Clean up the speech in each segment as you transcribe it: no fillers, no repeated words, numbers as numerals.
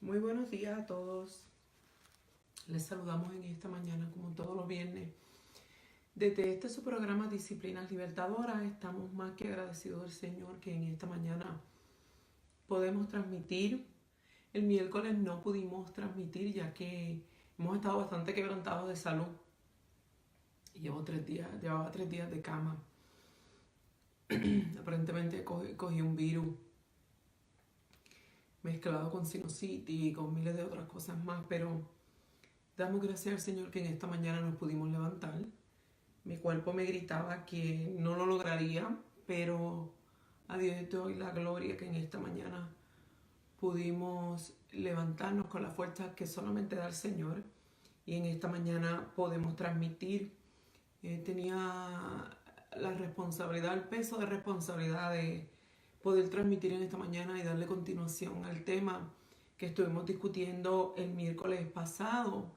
Muy buenos días a todos. Les saludamos en esta mañana como todos los viernes. Desde este su programa Disciplinas Libertadoras estamos más que agradecidos del Señor que en esta mañana podemos transmitir. El miércoles no pudimos transmitir ya que hemos estado bastante quebrantados de salud. Llevaba 3 días de cama. Aparentemente cogí un virus mezclado con sinusitis y con miles de otras cosas más, pero damos gracias al Señor que en esta mañana nos pudimos levantar. Mi cuerpo me gritaba que no lo lograría, pero a Dios te doy la gloria que en esta mañana pudimos levantarnos con la fuerza que solamente da el Señor. Y en esta mañana podemos transmitir. Tenía la responsabilidad, el peso de responsabilidad de poder transmitir en esta mañana y darle continuación al tema que estuvimos discutiendo el miércoles pasado.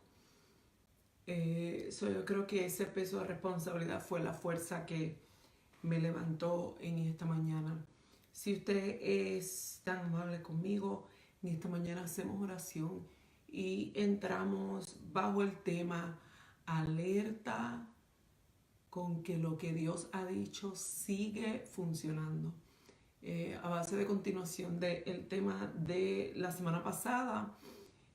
Yo creo que ese peso de responsabilidad fue la fuerza que me levantó en esta mañana. Si usted es tan amable conmigo, en esta mañana hacemos oración y entramos bajo el tema alerta con que lo que Dios ha dicho sigue funcionando. A base de continuación del tema de la semana pasada,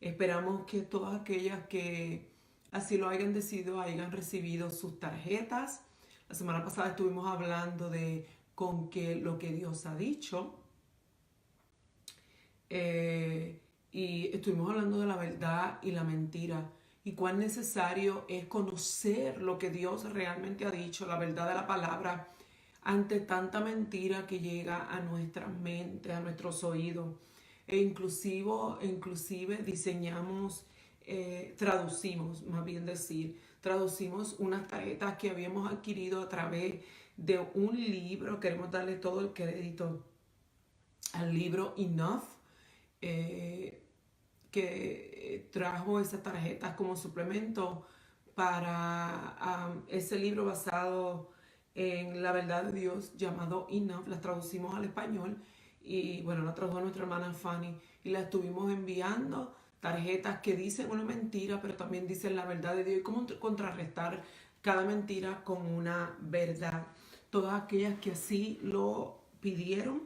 esperamos que todas aquellas que así lo hayan decidido hayan recibido sus tarjetas. La semana pasada estuvimos hablando de con que lo que Dios ha dicho. Y estuvimos hablando de la verdad y la mentira y cuán necesario es conocer lo que Dios realmente ha dicho, la verdad de la palabra, ante tanta mentira que llega a nuestras mentes, a nuestros oídos. Inclusive diseñamos, traducimos, más bien decir, traducimos unas tarjetas que habíamos adquirido a través de un libro. Queremos darle todo el crédito al libro Enough, que trajo esas tarjetas como suplemento para ese libro basado en la verdad de Dios llamado Enough. Las traducimos al español y bueno, la tradujo nuestra hermana Fanny y la estuvimos enviando. Tarjetas que dicen una mentira pero también dicen la verdad de Dios y cómo contrarrestar cada mentira con una verdad. Todas aquellas que así lo pidieron,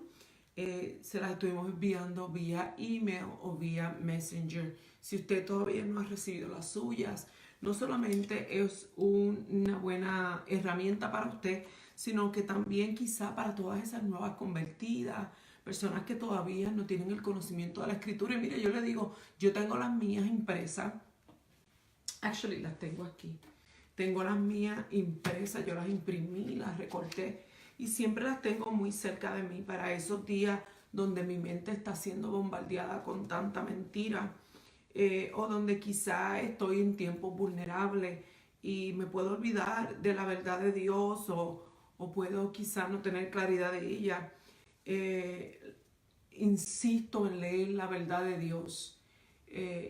se las estuvimos enviando vía email o vía Messenger. Si usted todavía no ha recibido las suyas, no solamente es una buena herramienta para usted, sino que también quizá para todas esas nuevas convertidas, personas que todavía no tienen el conocimiento de la escritura. Y mire, yo le digo, yo tengo las mías impresas. Actually, las tengo aquí. Tengo las mías impresas, yo las imprimí, las recorté y siempre las tengo muy cerca de mí para esos días donde mi mente está siendo bombardeada con tanta mentira, o donde quizá estoy en tiempos vulnerables y me puedo olvidar de la verdad de Dios o puedo quizá no tener claridad de ella. Insisto en leer la verdad de Dios.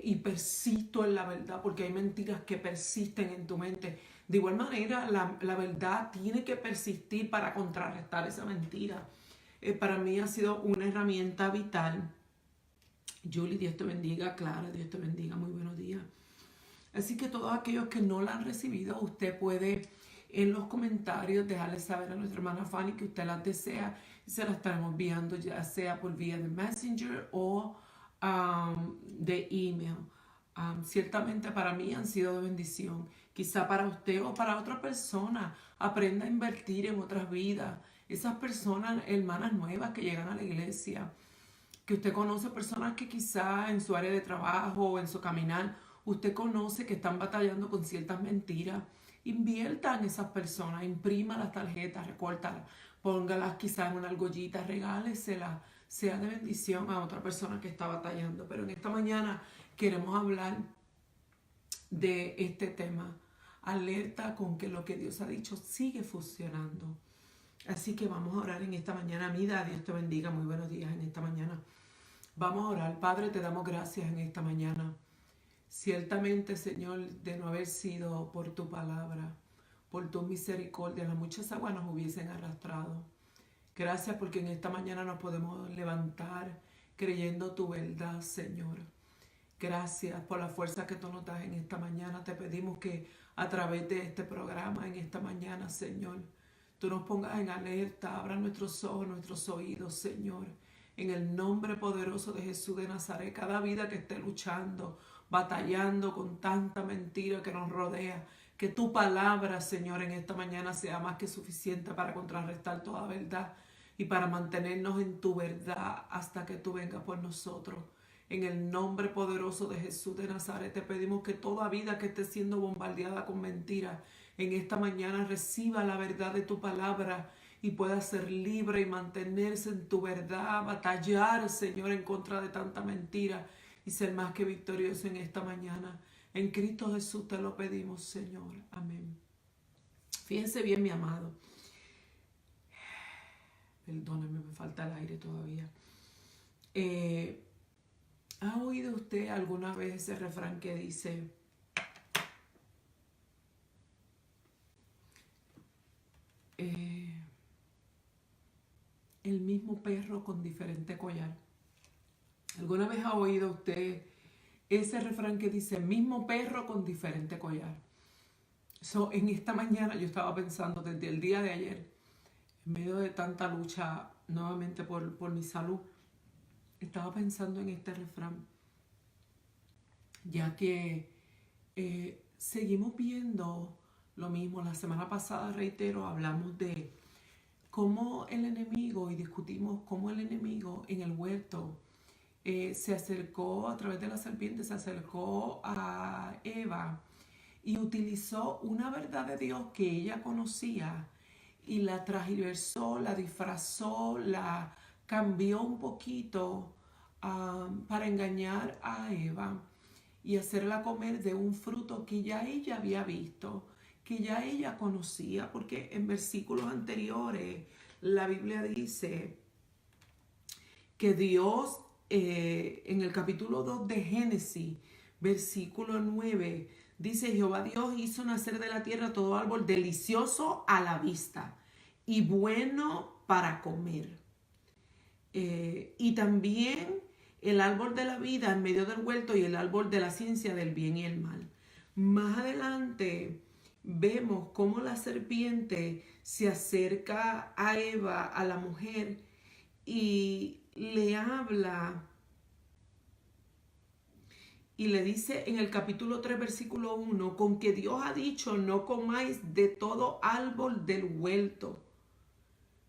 Y persisto en la verdad porque hay mentiras que persisten en tu mente. De igual manera, la verdad tiene que persistir para contrarrestar esa mentira. Para mí ha sido una herramienta vital. Julie, Dios te bendiga. Clara, Dios te bendiga. Muy buenos días. Así que todos aquellos que no la han recibido, usted puede en los comentarios dejarle saber a nuestra hermana Fanny que usted las desea y se las estaremos enviando ya sea por vía de Messenger o de email. Ciertamente para mí han sido de bendición. Quizá para usted o para otra persona aprenda a invertir en otras vidas. Esas personas, hermanas nuevas que llegan a la iglesia, que usted conoce personas que quizá en su área de trabajo o en su caminar, usted conoce que están batallando con ciertas mentiras. Invierta en esas personas, imprima las tarjetas, recórtalas, póngalas quizá en una argollita, regáleselas, sea de bendición a otra persona que está batallando. Pero en esta mañana queremos hablar de este tema, alerta con que lo que Dios ha dicho sigue funcionando. Así que vamos a orar en esta mañana. Amida, Dios te bendiga, muy buenos días en esta mañana. Vamos a orar. Padre, te damos gracias en esta mañana. Ciertamente, Señor, de no haber sido por tu palabra, por tu misericordia, las muchas aguas nos hubiesen arrastrado. Gracias porque en esta mañana nos podemos levantar creyendo tu verdad, Señor. Gracias por la fuerza que tú nos das en esta mañana. Te pedimos que a través de este programa, en esta mañana, Señor, tú nos pongas en alerta, abra nuestros ojos, nuestros oídos, Señor. En el nombre poderoso de Jesús de Nazaret, cada vida que esté luchando, batallando con tanta mentira que nos rodea, que tu palabra, Señor, en esta mañana sea más que suficiente para contrarrestar toda verdad y para mantenernos en tu verdad hasta que tú vengas por nosotros. En el nombre poderoso de Jesús de Nazaret te pedimos que toda vida que esté siendo bombardeada con mentiras en esta mañana reciba la verdad de tu palabra y pueda ser libre y mantenerse en tu verdad, batallar, Señor, en contra de tanta mentira y ser más que victorioso en esta mañana. En Cristo Jesús te lo pedimos, Señor. Amén. Fíjense bien, mi amado. Perdóneme, me falta el aire todavía. ¿Ha oído usted alguna vez ese refrán que dice: el mismo perro con diferente collar? ¿Alguna vez ha oído usted ese refrán que dice mismo perro con diferente collar? En esta mañana yo estaba pensando desde el día de ayer, en medio de tanta lucha nuevamente por mi salud, estaba pensando en este refrán, ya que seguimos viendo lo mismo. La semana pasada, reitero, hablamos de cómo el enemigo, y discutimos cómo el enemigo en el huerto se acercó a través de la serpiente, se acercó a Eva y utilizó una verdad de Dios que ella conocía y la transversó, la disfrazó, la cambió un poquito para engañar a Eva y hacerla comer de un fruto que ya ella había visto, que ya ella conocía, porque en versículos anteriores la Biblia dice que Dios, en el capítulo 2 de Génesis, versículo 9, dice: Jehová Dios hizo nacer de la tierra todo árbol delicioso a la vista y bueno para comer. Y también el árbol de la vida en medio del huerto y el árbol de la ciencia del bien y el mal. Más adelante vemos cómo la serpiente se acerca a Eva, a la mujer, y le habla y le dice en el capítulo 3, versículo 1, con que Dios ha dicho: no comáis de todo árbol del huerto.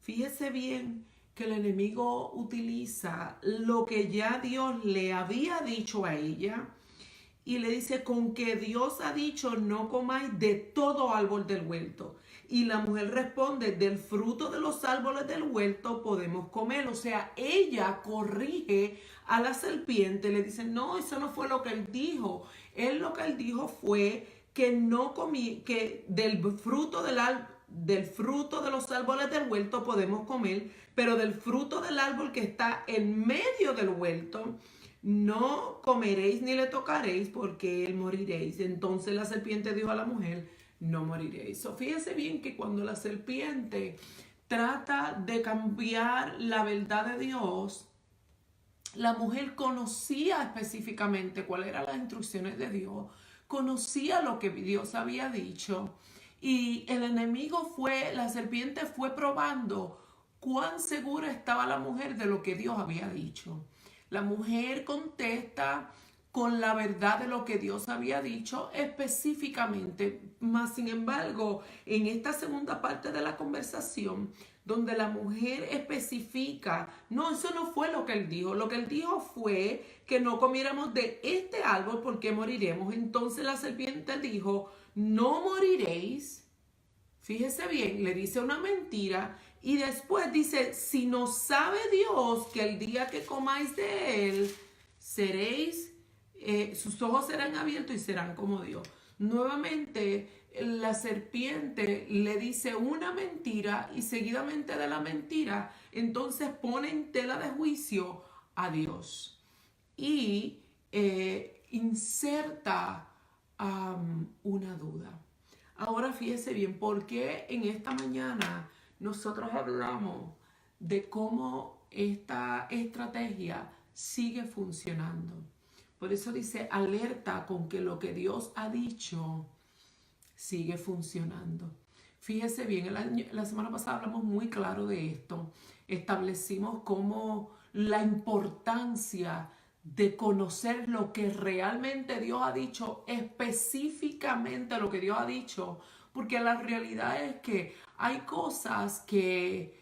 Fíjese bien que el enemigo utiliza lo que ya Dios le había dicho a ella y le dice: con que Dios ha dicho no comáis de todo árbol del huerto. Y la mujer responde: del fruto de los árboles del huerto podemos comer. O sea, ella corrige a la serpiente, le dice: no, eso no fue lo que él dijo. Lo que él dijo fue que no comí, que del fruto de los árboles del huerto podemos comer, pero del fruto del árbol que está en medio del huerto no comeréis ni le tocaréis, porque él moriréis. Entonces la serpiente dijo a la mujer: no moriréis. Fíjese bien que cuando la serpiente trata de cambiar la verdad de Dios, la mujer conocía específicamente cuáles eran las instrucciones de Dios, conocía lo que Dios había dicho, y el enemigo la serpiente fue probando cuán segura estaba la mujer de lo que Dios había dicho. La mujer contesta con la verdad de lo que Dios había dicho específicamente. Mas, sin embargo, en esta segunda parte de la conversación, donde la mujer especifica: no, eso no fue lo que él dijo. Lo que él dijo fue que no comiéramos de este árbol porque moriremos. Entonces la serpiente dijo: no moriréis. Fíjese bien, le dice una mentira y después dice: si no sabe Dios que el día que comáis de él, sus ojos serán abiertos y serán como Dios. Nuevamente, la serpiente le dice una mentira y seguidamente de la mentira, entonces pone en tela de juicio a Dios y inserta una duda. Ahora fíjese bien, ¿por qué en esta mañana nosotros hablamos de cómo esta estrategia sigue funcionando? Por eso dice, alerta con que lo que Dios ha dicho sigue funcionando. Fíjese bien, la semana pasada hablamos muy claro de esto. Establecimos cómo la importancia de conocer lo que realmente Dios ha dicho, específicamente lo que Dios ha dicho, porque la realidad es que hay cosas que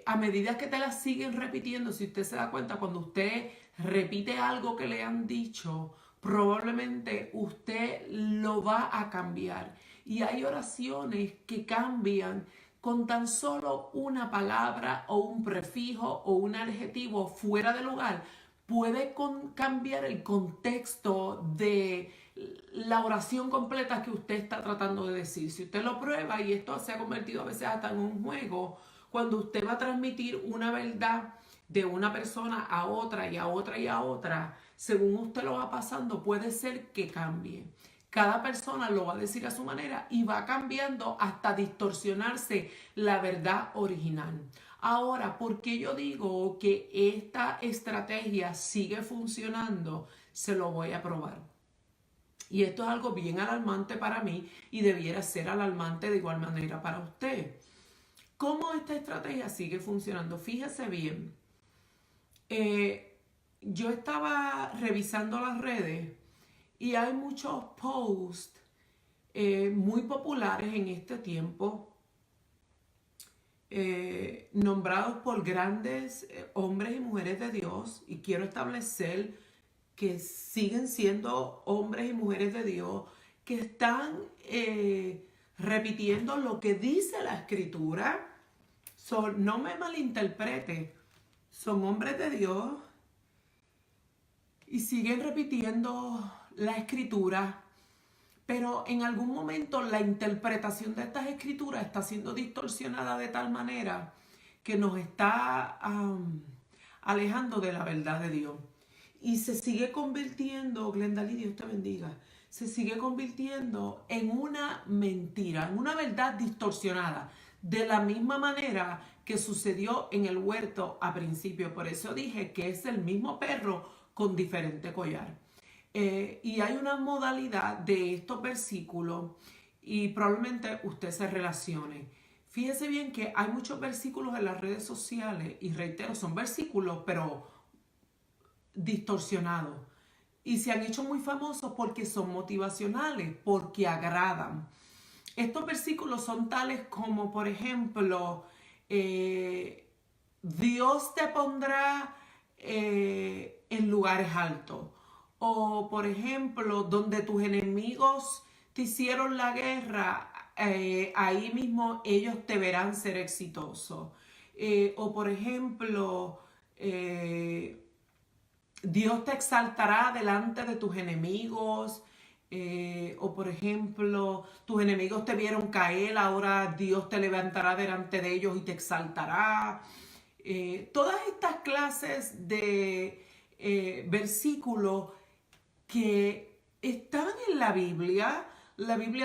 a medida que te las siguen repitiendo, si usted se da cuenta, cuando usted repite algo que le han dicho, probablemente usted lo va a cambiar. Y hay oraciones que cambian con tan solo una palabra o un prefijo o un adjetivo fuera de lugar. Puede cambiar el contexto de la oración completa que usted está tratando de decir. Si usted lo prueba, y esto se ha convertido a veces hasta en un juego, cuando usted va a transmitir una verdad de una persona a otra y a otra y a otra, según usted lo va pasando, puede ser que cambie. Cada persona lo va a decir a su manera y va cambiando hasta distorsionarse la verdad original. Ahora, ¿por qué yo digo que esta estrategia sigue funcionando? Se lo voy a probar. Y esto es algo bien alarmante para mí y debiera ser alarmante de igual manera para usted. ¿Cómo esta estrategia sigue funcionando? Fíjese bien. Yo estaba revisando las redes y hay muchos posts muy populares en este tiempo, nombrados por grandes hombres y mujeres de Dios, y quiero establecer que siguen siendo hombres y mujeres de Dios que están repitiendo lo que dice la Escritura. No me malinterprete, son hombres de Dios y siguen repitiendo la Escritura, pero en algún momento la interpretación de estas Escrituras está siendo distorsionada de tal manera que nos está alejando de la verdad de Dios. Y se sigue convirtiendo, Glendalí, Dios te bendiga, se sigue convirtiendo en una mentira, en una verdad distorsionada, de la misma manera que sucedió en el huerto a principio. Por eso dije que es el mismo perro con diferente collar. Y hay una modalidad de estos versículos y probablemente usted se relacione. Fíjese bien que hay muchos versículos en las redes sociales y reitero, son versículos pero distorsionados. Y se han hecho muy famosos porque son motivacionales, porque agradan. Estos versículos son tales como, por ejemplo, Dios te pondrá en lugares altos. O, por ejemplo, donde tus enemigos te hicieron la guerra, ahí mismo ellos te verán ser exitoso. O, por ejemplo, Dios te exaltará delante de tus enemigos. O por ejemplo, tus enemigos te vieron caer, ahora Dios te levantará delante de ellos y te exaltará. Todas estas clases de versículos que están en la Biblia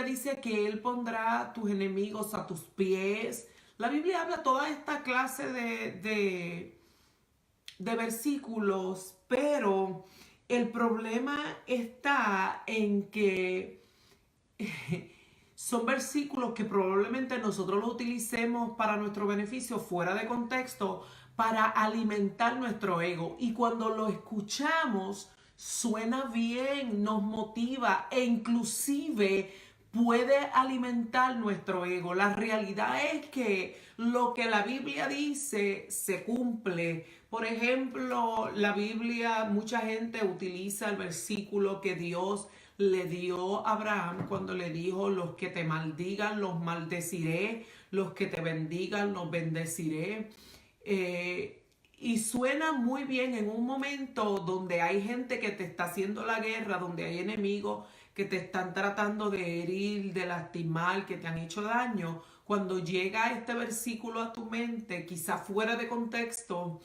dice que Él pondrá tus enemigos a tus pies. La Biblia habla toda esta clase de versículos, pero el problema está en que son versículos que probablemente nosotros los utilicemos para nuestro beneficio fuera de contexto, para alimentar nuestro ego. Y cuando lo escuchamos, suena bien, nos motiva e inclusive puede alimentar nuestro ego. La realidad es que lo que la Biblia dice se cumple. Por ejemplo, la Biblia, mucha gente utiliza el versículo que Dios le dio a Abraham cuando le dijo: los que te maldigan los maldeciré, los que te bendigan los bendeciré. Y suena muy bien en un momento donde hay gente que te está haciendo la guerra, donde hay enemigos que te están tratando de herir, de lastimar, que te han hecho daño. Cuando llega este versículo a tu mente, quizás fuera de contexto,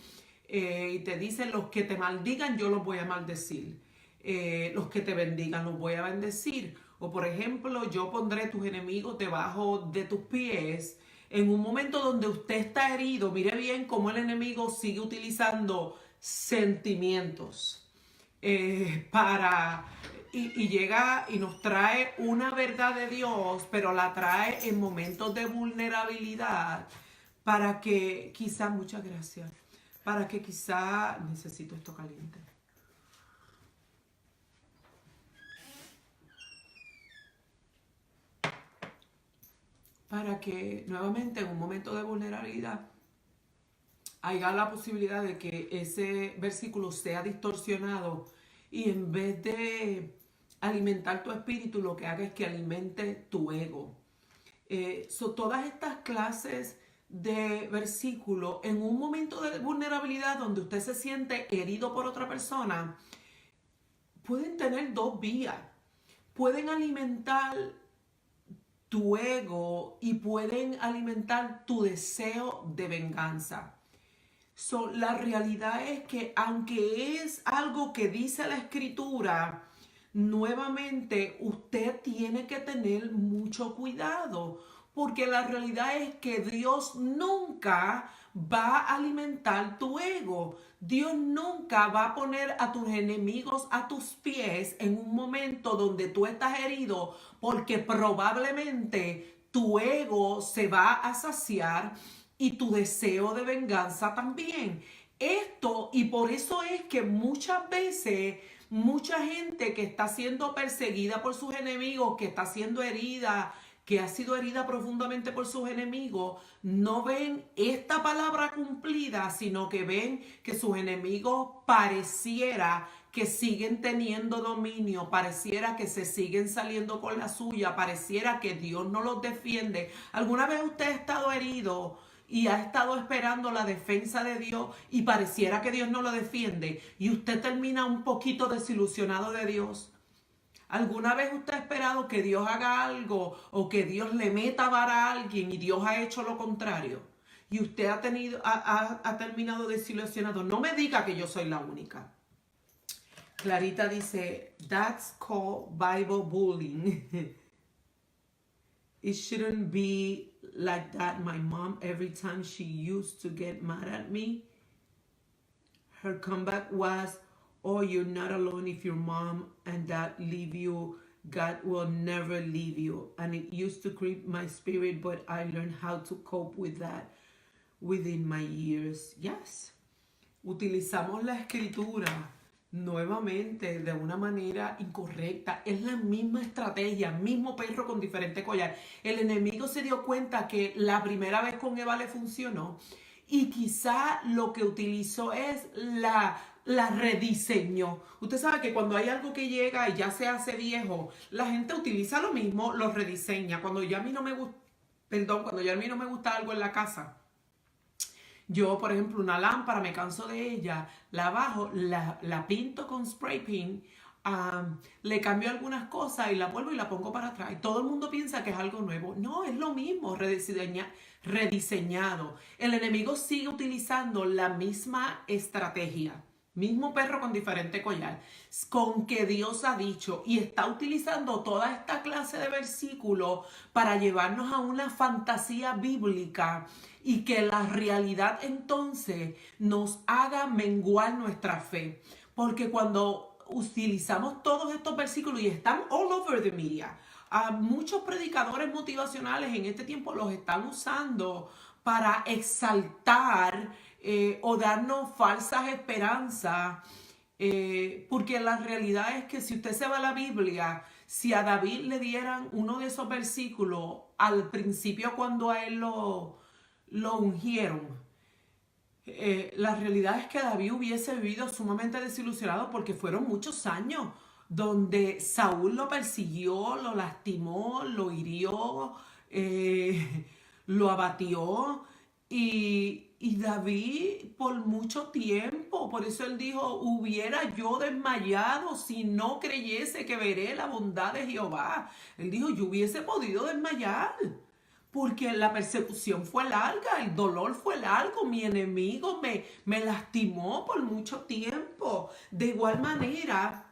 y te dicen: los que te maldigan yo los voy a maldecir, los que te bendigan los voy a bendecir. O por ejemplo, yo pondré tus enemigos debajo de tus pies. En un momento donde usted está herido, mire bien cómo el enemigo sigue utilizando sentimientos. y llega y nos trae una verdad de Dios, pero la trae en momentos de vulnerabilidad para que quizá, muchas gracias, para que quizá, necesito esto caliente. Para que nuevamente en un momento de vulnerabilidad haya la posibilidad de que ese versículo sea distorsionado y en vez de alimentar tu espíritu, lo que haga es que alimente tu ego. Todas estas clases de versículos, en un momento de vulnerabilidad donde usted se siente herido por otra persona, pueden tener dos vías. Pueden alimentar tu ego y pueden alimentar tu deseo de venganza. La realidad es que aunque es algo que dice la escritura, nuevamente usted tiene que tener mucho cuidado, porque la realidad es que Dios nunca va a alimentar tu ego. Dios nunca va a poner a tus enemigos a tus pies en un momento donde tú estás herido, porque probablemente tu ego se va a saciar y tu deseo de venganza también. Y por eso es que muchas veces mucha gente que está siendo perseguida por sus enemigos, que está siendo herida, que ha sido herida profundamente por sus enemigos, no ven esta palabra cumplida, sino que ven que sus enemigos pareciera que siguen teniendo dominio, pareciera que se siguen saliendo con la suya, pareciera que Dios no los defiende. ¿Alguna vez usted ha estado herido y ha estado esperando la defensa de Dios y pareciera que Dios no lo defiende y usted termina un poquito desilusionado de Dios? ¿Alguna vez usted ha esperado que Dios haga algo o que Dios le meta vara a alguien y Dios ha hecho lo contrario? Y usted ha terminado desilusionado. No me diga que yo soy la única. Clarita dice, that's called Bible bullying. It shouldn't be like that. My mom, every time she used to get mad at me, her comeback was, oh, you're not alone. If your mom and dad leave you, God will never leave you. And it used to creep my spirit, but I learned how to cope with that within my years. Yes. Utilizamos la escritura nuevamente de una manera incorrecta. Es la misma estrategia, mismo perro con diferente collar. El enemigo se dio cuenta que la primera vez con Eva le funcionó y quizá lo que utilizó es la rediseñó. Usted sabe que cuando hay algo que llega y ya se hace viejo, la gente utiliza lo mismo, lo rediseña. Cuando ya a mí no me gusta, cuando ya a mí no me gusta algo en la casa, yo, por ejemplo, una lámpara, me canso de ella, la bajo, la pinto con spray paint, le cambio algunas cosas y la vuelvo y la pongo para atrás. Y todo el mundo piensa que es algo nuevo. No, es lo mismo, rediseñado. El enemigo sigue utilizando la misma estrategia. Mismo perro con diferente collar, con que Dios ha dicho, y está utilizando toda esta clase de versículos para llevarnos a una fantasía bíblica y que la realidad entonces nos haga menguar nuestra fe. Porque cuando utilizamos todos estos versículos y están all over the media, muchos predicadores motivacionales en este tiempo los están usando para exaltar o darnos falsas esperanzas, porque la realidad es que si usted se va a la Biblia, si a David le dieran uno de esos versículos al principio cuando a él lo ungieron, la realidad es que David hubiese vivido sumamente desilusionado porque fueron muchos años donde Saúl lo persiguió, lo lastimó, lo hirió, lo abatió. Y David por mucho tiempo, por eso él dijo, hubiera yo desmayado si no creyese que veré la bondad de Jehová. Él dijo, yo hubiese podido desmayar, porque la persecución fue larga, el dolor fue largo, mi enemigo me lastimó por mucho tiempo. De igual manera,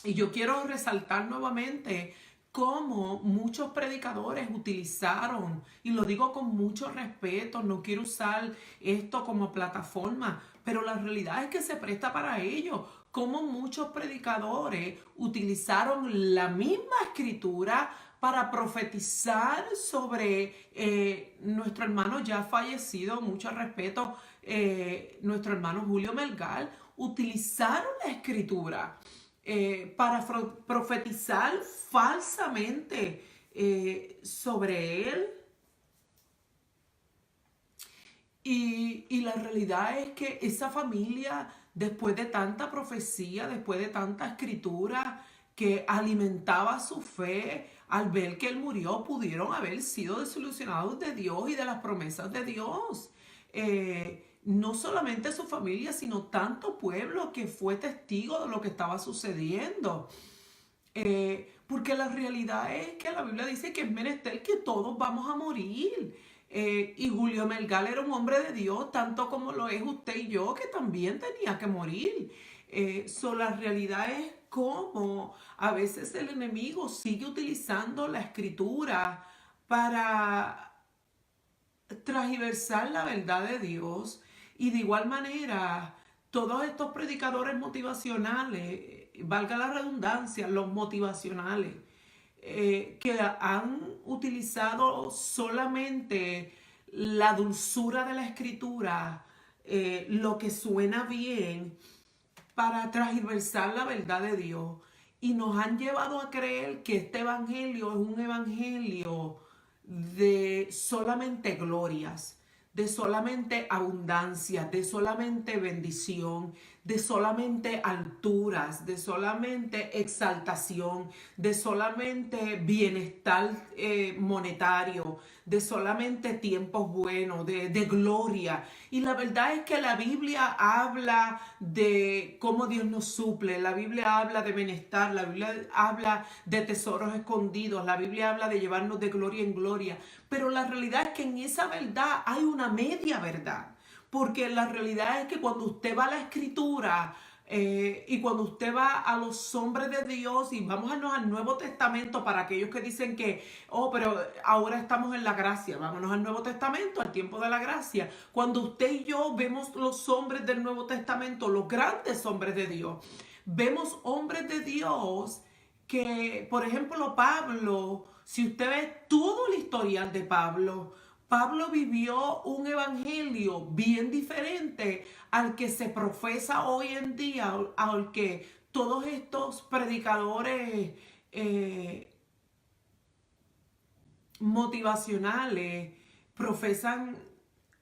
y yo quiero resaltar nuevamente cómo muchos predicadores utilizaron, y lo digo con mucho respeto, no quiero usar esto como plataforma, pero la realidad es que se presta para ello, cómo muchos predicadores utilizaron la misma escritura para profetizar sobre nuestro hermano ya fallecido, mucho respeto, nuestro hermano Julio Melgar. Utilizaron la escritura para profetizar falsamente sobre él. Y la realidad es que esa familia, después de tanta profecía, después de tanta escritura que alimentaba su fe, al ver que él murió, pudieron haber sido desilusionados de Dios y de las promesas de Dios. No solamente su familia, sino tanto pueblo que fue testigo de lo que estaba sucediendo. Porque la realidad es que la Biblia dice que es menester que todos vamos a morir. Y Julio Melgar era un hombre de Dios, tanto como lo es usted y yo, que también tenía que morir. La realidad es cómo a veces el enemigo sigue utilizando la escritura para transversar la verdad de Dios. Y de igual manera, todos estos predicadores motivacionales, valga la redundancia, los motivacionales, que han utilizado solamente la dulzura de la escritura, lo que suena bien, para transversar la verdad de Dios. Y nos han llevado a creer que este evangelio es un evangelio de solamente glorias, de solamente abundancia, de solamente bendición, de solamente alturas, de solamente exaltación, de solamente bienestar monetario, de solamente tiempos buenos, de gloria. Y la verdad es que la Biblia habla de cómo Dios nos suple, la Biblia habla de bienestar, la Biblia habla de tesoros escondidos, la Biblia habla de llevarnos de gloria en gloria. Pero la realidad es que en esa verdad hay una media verdad. Porque la realidad es que cuando usted va a la escritura y cuando usted va a los hombres de Dios, y vamos al Nuevo Testamento para aquellos que dicen que, oh, pero ahora estamos en la gracia, vámonos al Nuevo Testamento, al tiempo de la gracia. Cuando usted y yo vemos los hombres del Nuevo Testamento, los grandes hombres de Dios, vemos hombres de Dios que, por ejemplo, Pablo, si usted ve todo el historial de Pablo, Pablo vivió un evangelio bien diferente al que se profesa hoy en día, al que todos estos predicadores motivacionales profesan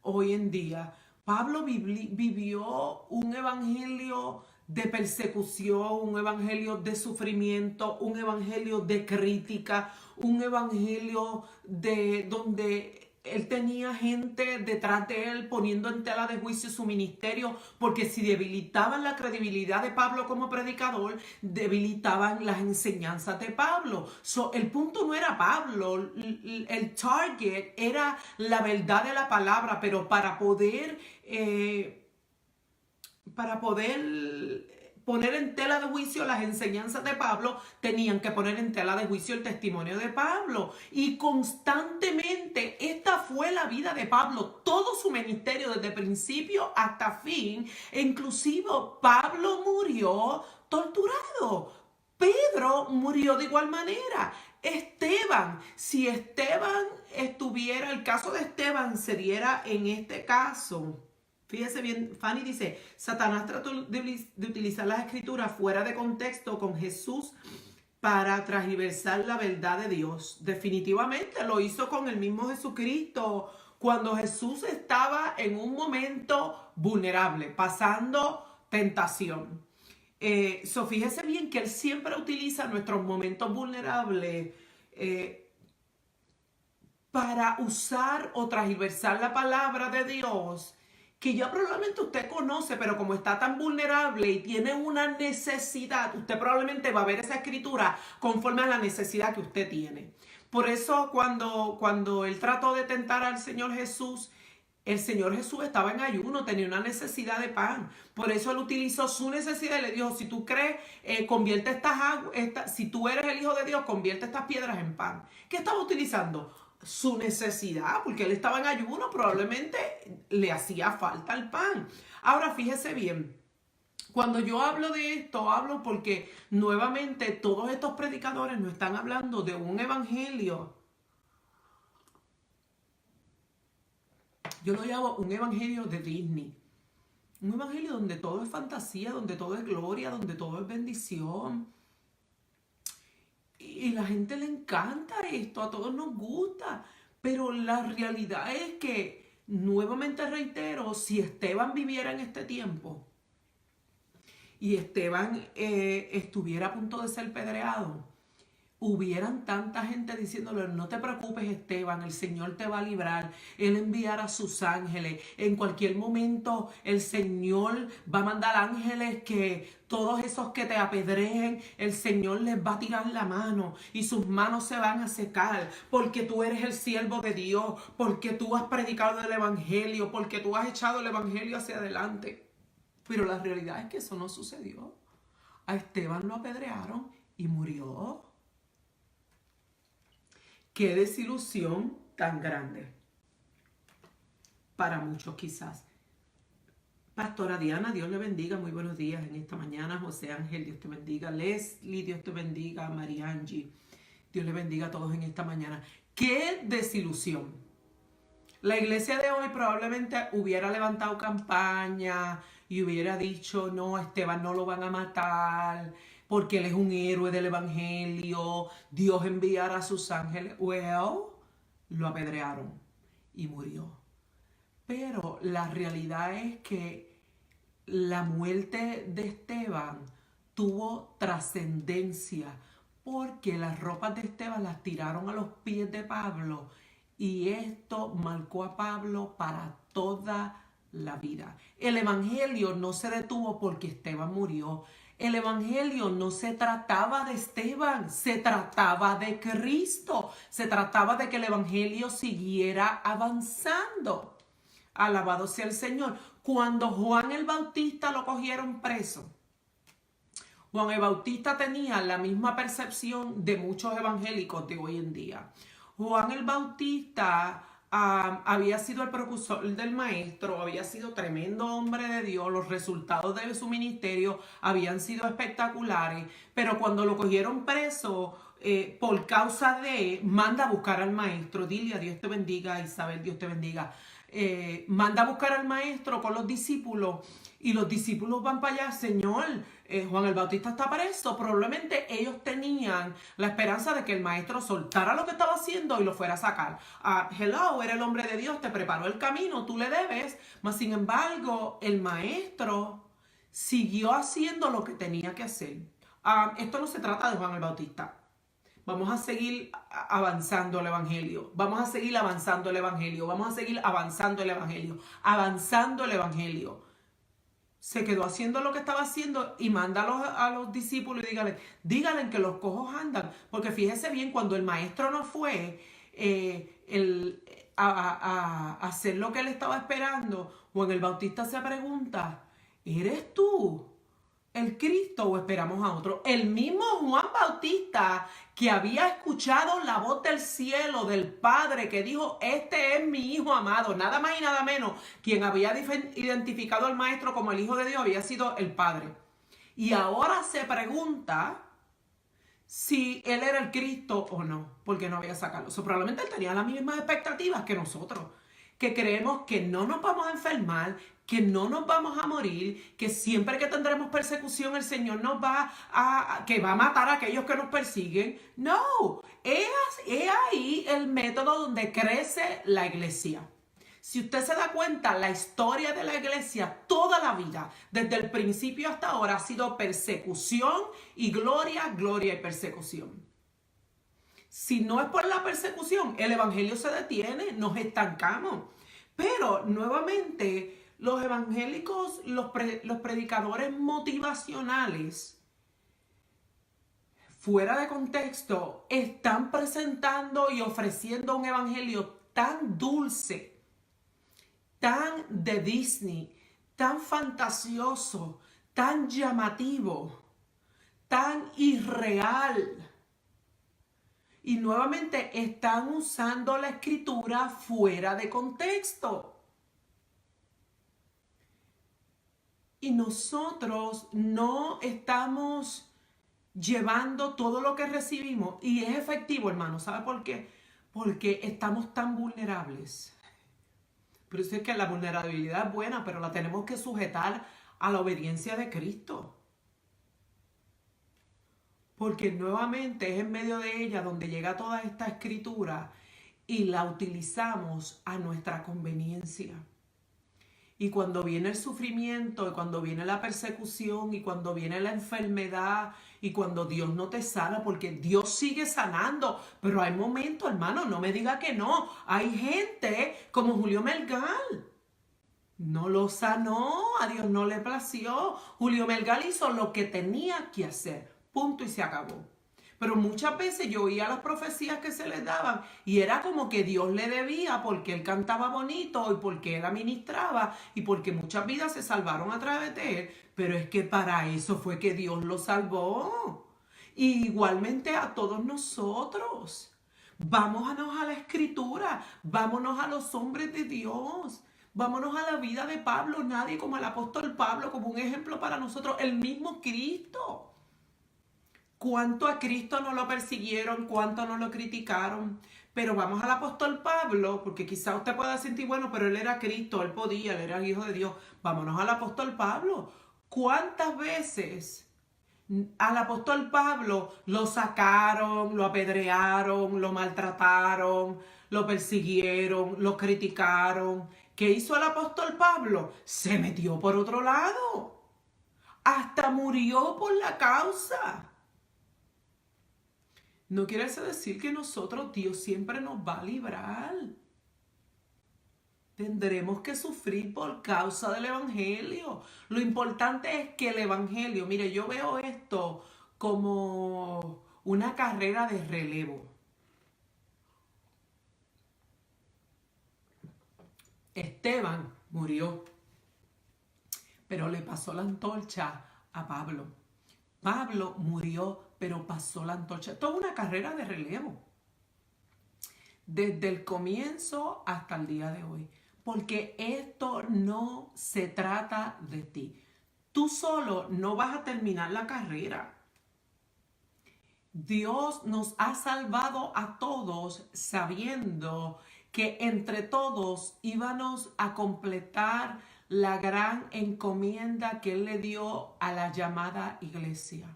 hoy en día. Pablo vivió un evangelio de persecución, un evangelio de sufrimiento, un evangelio de crítica, un evangelio de donde él tenía gente detrás de él poniendo en tela de juicio su ministerio, porque si debilitaban la credibilidad de Pablo como predicador, debilitaban las enseñanzas de Pablo. El punto no era Pablo, el target era la verdad de la palabra, pero para poder poner en tela de juicio las enseñanzas de Pablo, tenían que poner en tela de juicio el testimonio de Pablo. Y constantemente, esta fue la vida de Pablo, todo su ministerio desde principio hasta fin. E inclusive Pablo murió torturado. Pedro murió de igual manera. Esteban, si Esteban estuviera, el caso de Esteban se diera en este caso. Fíjese bien, Fanny dice, Satanás trató de utilizar las escrituras fuera de contexto con Jesús para transversar la verdad de Dios. Definitivamente lo hizo con el mismo Jesucristo, cuando Jesús estaba en un momento vulnerable, pasando tentación. Fíjese bien que Él siempre utiliza nuestros momentos vulnerables para usar o transversar la palabra de Dios, que ya probablemente usted conoce, pero como está tan vulnerable y tiene una necesidad, usted probablemente va a ver esa escritura conforme a la necesidad que usted tiene. Por eso cuando él trató de tentar al Señor Jesús, el Señor Jesús estaba en ayuno, tenía una necesidad de pan. Por eso Él utilizó su necesidad y le dijo, si tú crees, convierte estas aguas, si tú eres el Hijo de Dios, convierte estas piedras en pan. ¿Qué estaba utilizando? Su necesidad, porque Él estaba en ayuno, probablemente le hacía falta el pan. Ahora fíjese bien, Cuando yo hablo de esto, hablo porque nuevamente todos estos predicadores nos están hablando de un evangelio. Yo lo llamo un evangelio de Disney. Un evangelio donde todo es fantasía, donde todo es gloria, donde todo es bendición. Y la gente le encanta esto, a todos nos gusta. Pero la realidad es que, nuevamente reitero, si Esteban viviera en este tiempo y Esteban estuviera a punto de ser pedreado, hubieran tanta gente diciéndole: no te preocupes, Esteban, el Señor te va a librar, Él enviará a sus ángeles, en cualquier momento el Señor va a mandar ángeles que todos esos que te apedreen, el Señor les va a tirar la mano y sus manos se van a secar, porque tú eres el siervo de Dios, porque tú has predicado el evangelio, porque tú has echado el evangelio hacia adelante. Pero la realidad es que eso no sucedió. A Esteban lo apedrearon y murió. Qué desilusión tan grande. Para muchos quizás. Pastora Diana, Dios le bendiga. Muy buenos días en esta mañana. José Ángel, Dios te bendiga. Leslie, Dios te bendiga. María Angie, Dios le bendiga a todos en esta mañana. Qué desilusión. La iglesia de hoy probablemente hubiera levantado campaña y hubiera dicho: no, a Esteban no lo van a matar porque él es un héroe del evangelio, Dios enviará a sus ángeles. Well, lo apedrearon y murió. Pero la realidad es que la muerte de Esteban tuvo trascendencia, porque las ropas de Esteban las tiraron a los pies de Pablo, y esto marcó a Pablo para toda la vida. El evangelio no se detuvo porque Esteban murió. El evangelio no se trataba de Esteban, se trataba de Cristo. Se trataba de que el evangelio siguiera avanzando. Alabado sea el Señor. Cuando Juan el Bautista lo cogieron preso, Juan el Bautista tenía la misma percepción de muchos evangélicos de hoy en día. Juan el Bautista había sido el precursor del maestro, había sido tremendo hombre de Dios, los resultados de su ministerio habían sido espectaculares, pero cuando lo cogieron preso, por causa de, manda a buscar al maestro, dile a Dios te bendiga, Isabel, Dios te bendiga, manda a buscar al maestro con los discípulos, y los discípulos van para allá: Señor, Juan el Bautista está preso. Probablemente ellos tenían la esperanza de que el maestro soltara lo que estaba haciendo y lo fuera a sacar. Hello, eres el hombre de Dios, te preparó el camino, tú le debes. Mas sin embargo, el maestro siguió haciendo lo que tenía que hacer. Esto no se trata de Juan el Bautista. Vamos a seguir avanzando el evangelio. Vamos a seguir avanzando el evangelio. Vamos a seguir avanzando el evangelio. Avanzando el evangelio. Se quedó haciendo lo que estaba haciendo y manda a los discípulos y díganle que los cojos andan. Porque fíjese bien, cuando el maestro no fue a hacer lo que él estaba esperando, Juan el Bautista se pregunta: ¿eres tú el Cristo o esperamos a otro? El mismo Juan Bautista, que había escuchado la voz del cielo del Padre que dijo: este es mi Hijo amado, nada más y nada menos, quien había identificado al Maestro como el Hijo de Dios había sido el Padre. Y ahora se pregunta si él era el Cristo o no, porque no había sacado. Probablemente él tenía las mismas expectativas que nosotros, que creemos que no nos vamos a enfermar, que no nos vamos a morir, que siempre que tendremos persecución el Señor nos va que va a matar a aquellos que nos persiguen. No, es ahí el método donde crece la iglesia. Si usted se da cuenta, la historia de la iglesia toda la vida, desde el principio hasta ahora, ha sido persecución y gloria, gloria y persecución. Si no es por la persecución, el evangelio se detiene, nos estancamos. Pero nuevamente, los evangélicos, los predicadores motivacionales, fuera de contexto, están presentando y ofreciendo un evangelio tan dulce, tan de Disney, tan fantasioso, tan llamativo, tan irreal. Y nuevamente están usando la escritura fuera de contexto. Y nosotros no estamos llevando todo lo que recibimos. Y es efectivo, hermano. ¿Sabe por qué? Porque estamos tan vulnerables. Pero eso es que la vulnerabilidad es buena, pero la tenemos que sujetar a la obediencia de Cristo. Porque nuevamente es en medio de ella donde llega toda esta escritura y la utilizamos a nuestra conveniencia. Y cuando viene el sufrimiento, y cuando viene la persecución, y cuando viene la enfermedad, y cuando Dios no te sana, porque Dios sigue sanando, pero hay momentos, hermano, no me diga que no. Hay gente como Julio Melgal. No lo sanó, a Dios no le plació. Julio Melgal hizo lo que tenía que hacer. Punto y se acabó. Pero muchas veces yo oía las profecías que se les daban y era como que Dios le debía porque él cantaba bonito y porque él administraba y porque muchas vidas se salvaron a través de él. Pero es que para eso fue que Dios lo salvó. Y igualmente a todos nosotros. Vámonos a la escritura, vámonos a los hombres de Dios. Vámonos a la vida de Pablo, nadie como el apóstol Pablo, como un ejemplo para nosotros, el mismo Cristo. ¿Cuánto a Cristo no lo persiguieron? ¿Cuánto no lo criticaron? Pero vamos al apóstol Pablo, porque quizá usted pueda sentir, bueno, pero él era Cristo, él podía, él era el Hijo de Dios. Vámonos al apóstol Pablo. ¿Cuántas veces al apóstol Pablo lo sacaron, lo apedrearon, lo maltrataron, lo persiguieron, lo criticaron? ¿Qué hizo el apóstol Pablo? Se metió por otro lado. Hasta murió por la causa. No quiere decir que nosotros, Dios siempre nos va a librar. Tendremos que sufrir por causa del Evangelio. Lo importante es que el Evangelio, mire, yo veo esto como una carrera de relevo. Esteban murió, pero le pasó la antorcha a Pablo. Pablo murió, pero pasó la antorcha. Esto es una carrera de relevo. Desde el comienzo hasta el día de hoy. Porque esto no se trata de ti. Tú solo no vas a terminar la carrera. Dios nos ha salvado a todos sabiendo que entre todos íbamos a completar la gran encomienda que Él le dio a la llamada iglesia.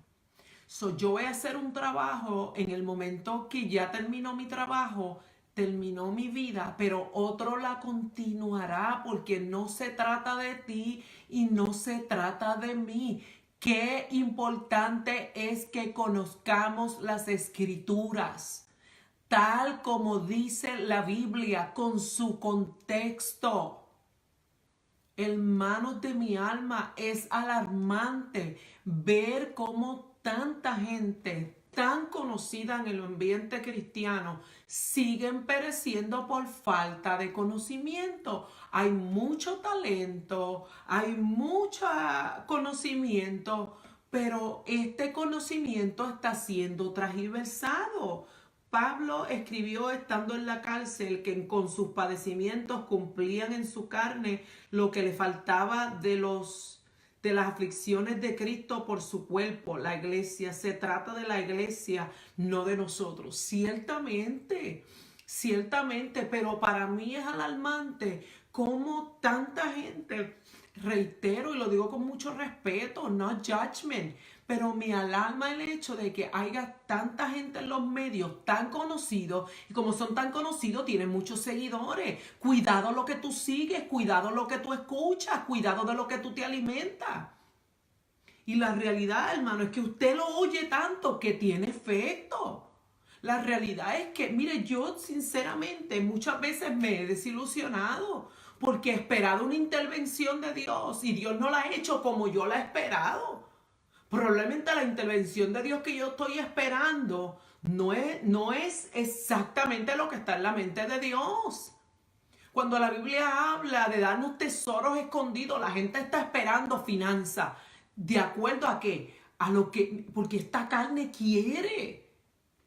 Yo voy a hacer un trabajo en el momento que ya terminó mi trabajo, terminó mi vida, pero otro la continuará porque no se trata de ti y no se trata de mí. Qué importante es que conozcamos las escrituras, tal como dice la Biblia, con su contexto. Hermanos de mi alma, es alarmante ver cómo tanta gente tan conocida en el ambiente cristiano siguen pereciendo por falta de conocimiento. Hay mucho talento, hay mucho conocimiento, pero este conocimiento está siendo transversado. Pablo escribió estando en la cárcel que con sus padecimientos cumplían en su carne lo que le faltaba de las aflicciones de Cristo por su cuerpo, la iglesia. Se trata de la iglesia, no de nosotros. Ciertamente, pero para mí es alarmante cómo tanta gente, reitero y lo digo con mucho respeto, no judgment, pero me alarma el hecho de que haya tanta gente en los medios tan conocidos y como son tan conocidos tienen muchos seguidores. Cuidado lo que tú sigues, cuidado lo que tú escuchas, cuidado de lo que tú te alimentas. Y la realidad, hermano, es que usted lo oye tanto que tiene efecto. La realidad es que, mire, yo sinceramente muchas veces me he desilusionado porque he esperado una intervención de Dios y Dios no la ha hecho como yo la he esperado. Probablemente la intervención de Dios que yo estoy esperando no es exactamente lo que está en la mente de Dios. Cuando la Biblia habla de darnos tesoros escondidos, la gente está esperando finanzas. ¿De acuerdo a qué? A lo que, porque esta carne quiere.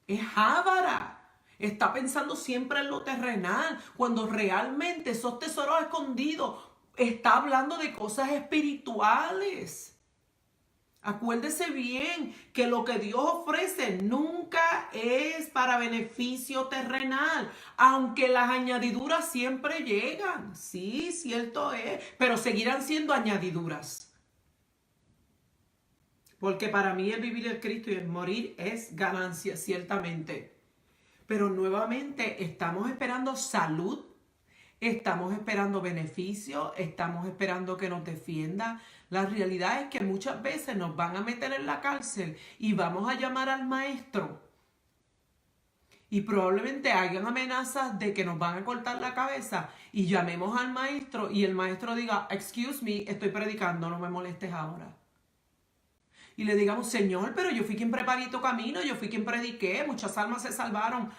Es avara. Está pensando siempre en lo terrenal, cuando realmente esos tesoros escondidos está hablando de cosas espirituales. Acuérdese bien que lo que Dios ofrece nunca es para beneficio terrenal, aunque las añadiduras siempre llegan. Sí, cierto es, pero seguirán siendo añadiduras. Porque para mí el vivir el Cristo y el morir es ganancia, ciertamente. Pero nuevamente estamos esperando salud. Estamos esperando beneficios, estamos esperando que nos defienda. La realidad es que muchas veces nos van a meter en la cárcel y vamos a llamar al maestro. Y probablemente hayan amenazas de que nos van a cortar la cabeza y llamemos al maestro y el maestro diga, excuse me, estoy predicando, no me molestes ahora. Y le digamos, Señor, pero yo fui quien preparé tu camino, yo fui quien prediqué, muchas almas se salvaron.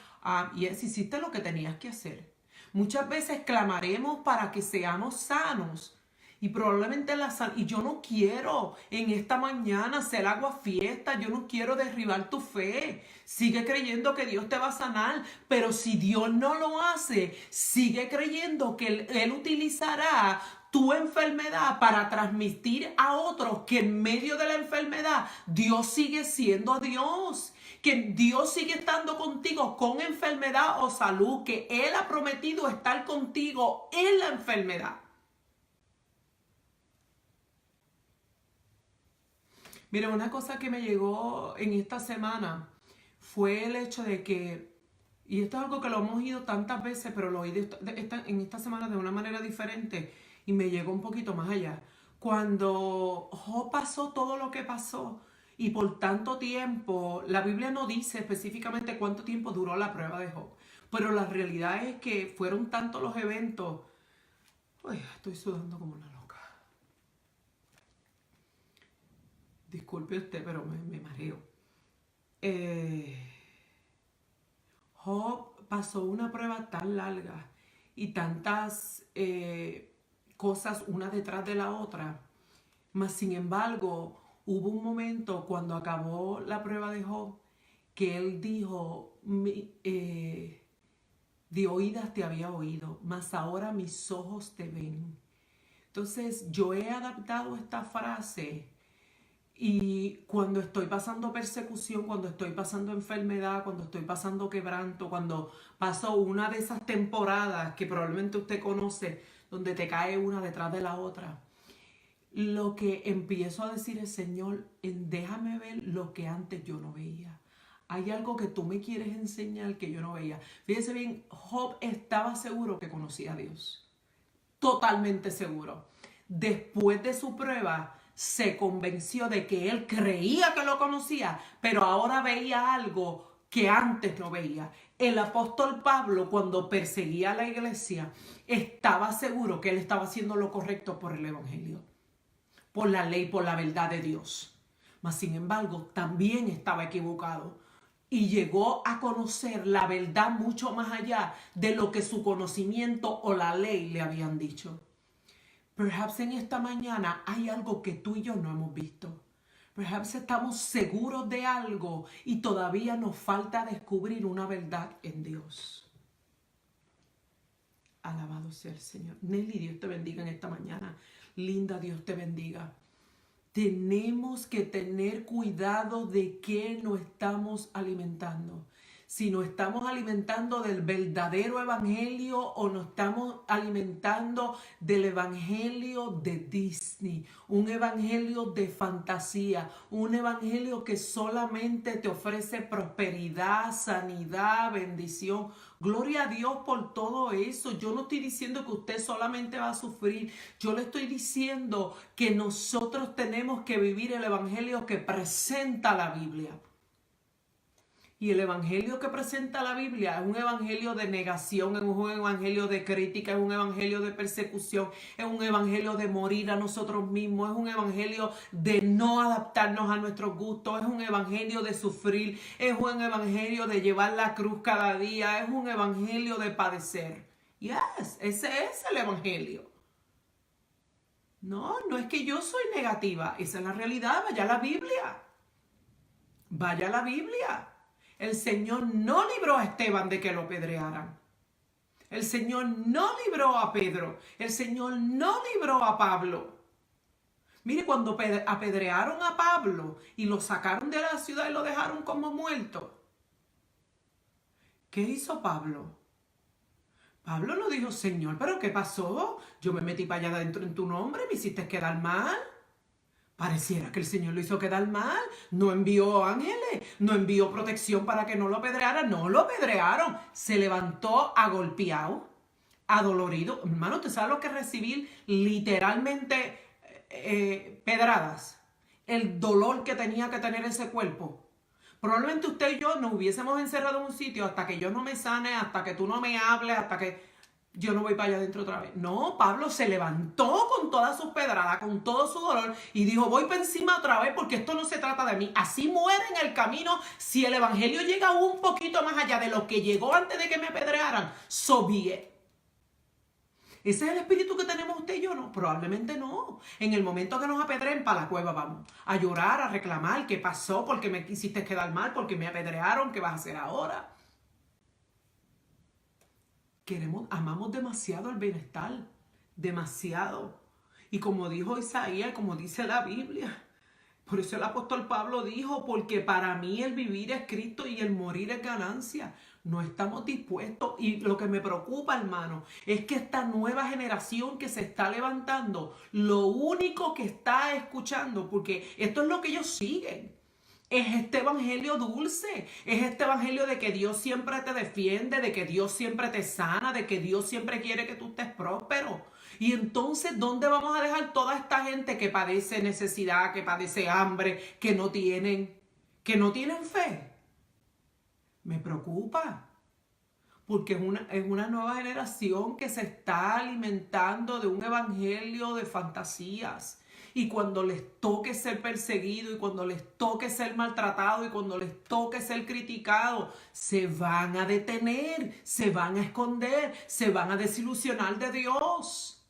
Y hiciste lo que tenías que hacer. Muchas veces clamaremos para que seamos sanos. Y probablemente y yo no quiero en esta mañana hacer agua fiesta, yo no quiero derribar tu fe. Sigue creyendo que Dios te va a sanar, pero si Dios no lo hace, sigue creyendo que Él utilizará tu enfermedad para transmitir a otros que en medio de la enfermedad Dios sigue siendo Dios. Que Dios sigue estando contigo con enfermedad o salud, que Él ha prometido estar contigo en la enfermedad. Mira, una cosa que me llegó en esta semana fue el hecho de que, y esto es algo que lo hemos oído tantas veces, pero lo oí en esta semana de una manera diferente y me llegó un poquito más allá. Cuando Job pasó todo lo que pasó, y por tanto tiempo, la Biblia no dice específicamente cuánto tiempo duró la prueba de Job, pero la realidad es que fueron tantos los eventos. Uy, estoy sudando como una loca. Disculpe usted, pero me mareo. Job pasó una prueba tan larga y tantas cosas una detrás de la otra, mas sin embargo, hubo un momento cuando acabó la prueba de Job que él dijo, de oídas te había oído, mas ahora mis ojos te ven. Entonces yo he adaptado esta frase y cuando estoy pasando persecución, cuando estoy pasando enfermedad, cuando estoy pasando quebranto, cuando paso una de esas temporadas que probablemente usted conoce, donde te cae una detrás de la otra, lo que empiezo a decir es, Señor, déjame ver lo que antes yo no veía. Hay algo que tú me quieres enseñar que yo no veía. Fíjese bien, Job estaba seguro que conocía a Dios. Totalmente seguro. Después de su prueba, se convenció de que él creía que lo conocía, pero ahora veía algo que antes no veía. El apóstol Pablo, cuando perseguía a la iglesia, estaba seguro que él estaba haciendo lo correcto por el evangelio, por la ley, por la verdad de Dios. Mas sin embargo, también estaba equivocado y llegó a conocer la verdad mucho más allá de lo que su conocimiento o la ley le habían dicho. Perhaps en esta mañana hay algo que tú y yo no hemos visto. Perhaps estamos seguros de algo y todavía nos falta descubrir una verdad en Dios. Alabado sea el Señor. Nelly, Dios te bendiga en esta mañana. Linda, Dios te bendiga. Tenemos que tener cuidado de qué nos estamos alimentando. Si nos estamos alimentando del verdadero evangelio o nos estamos alimentando del evangelio de Disney, un evangelio de fantasía, un evangelio que solamente te ofrece prosperidad, sanidad, bendición. Gloria a Dios por todo eso. Yo no estoy diciendo que usted solamente va a sufrir. Yo le estoy diciendo que nosotros tenemos que vivir el evangelio que presenta la Biblia. Y el evangelio que presenta la Biblia es un evangelio de negación, es un evangelio de crítica, es un evangelio de persecución, es un evangelio de morir a nosotros mismos, es un evangelio de no adaptarnos a nuestros gustos, es un evangelio de sufrir, es un evangelio de llevar la cruz cada día, es un evangelio de padecer. Yes, ese es el evangelio. No, no es que yo soy negativa, esa es la realidad, vaya a la Biblia. Vaya a la Biblia. El Señor no libró a Esteban de que lo apedrearan. El Señor no libró a Pedro. El Señor no libró a Pablo. Mire, cuando apedrearon a Pablo y lo sacaron de la ciudad y lo dejaron como muerto, ¿qué hizo Pablo? Pablo no dijo, Señor, ¿pero qué pasó? Yo me metí para allá adentro en tu nombre, me hiciste quedar mal. Pareciera que el Señor lo hizo quedar mal. No envió ángeles, no envió protección para que no lo apedrearan. No lo apedrearon. Se levantó agolpeado, adolorido. Hermano, ¿tú sabes lo que es recibir literalmente pedradas? El dolor que tenía que tener ese cuerpo. Probablemente usted y yo nos hubiésemos encerrado en un sitio hasta que yo no me sane, hasta que tú no me hables, hasta que yo no voy para allá adentro otra vez. No, Pablo se levantó con todas sus pedradas, con todo su dolor y dijo, voy para encima otra vez porque esto no se trata de mí. Así muere en el camino. Si el evangelio llega un poquito más allá de lo que llegó antes de que me apedrearan, so be it. ¿Ese es el espíritu que tenemos usted y yo? No, probablemente no. En el momento que nos apedreen, para la cueva vamos. A llorar, a reclamar, ¿qué pasó? ¿Por qué me quisiste quedar mal? ¿Por qué me apedrearon? ¿Qué vas a hacer ahora? Amamos demasiado el bienestar. Demasiado. Y como dijo Isaías, como dice la Biblia, por eso el apóstol Pablo dijo, porque para mí el vivir es Cristo y el morir es ganancia. No estamos dispuestos y lo que me preocupa, hermano, es que esta nueva generación que se está levantando, lo único que está escuchando, porque esto es lo que ellos siguen, es este evangelio dulce, es este evangelio de que Dios siempre te defiende, de que Dios siempre te sana, de que Dios siempre quiere que tú estés próspero. Y entonces, ¿dónde vamos a dejar toda esta gente que padece necesidad, que padece hambre, que no tienen fe? Me preocupa, porque es una nueva generación que se está alimentando de un evangelio de fantasías. Y cuando les toque ser perseguido, y cuando les toque ser maltratado, y cuando les toque ser criticado, se van a detener, se van a esconder, se van a desilusionar de Dios.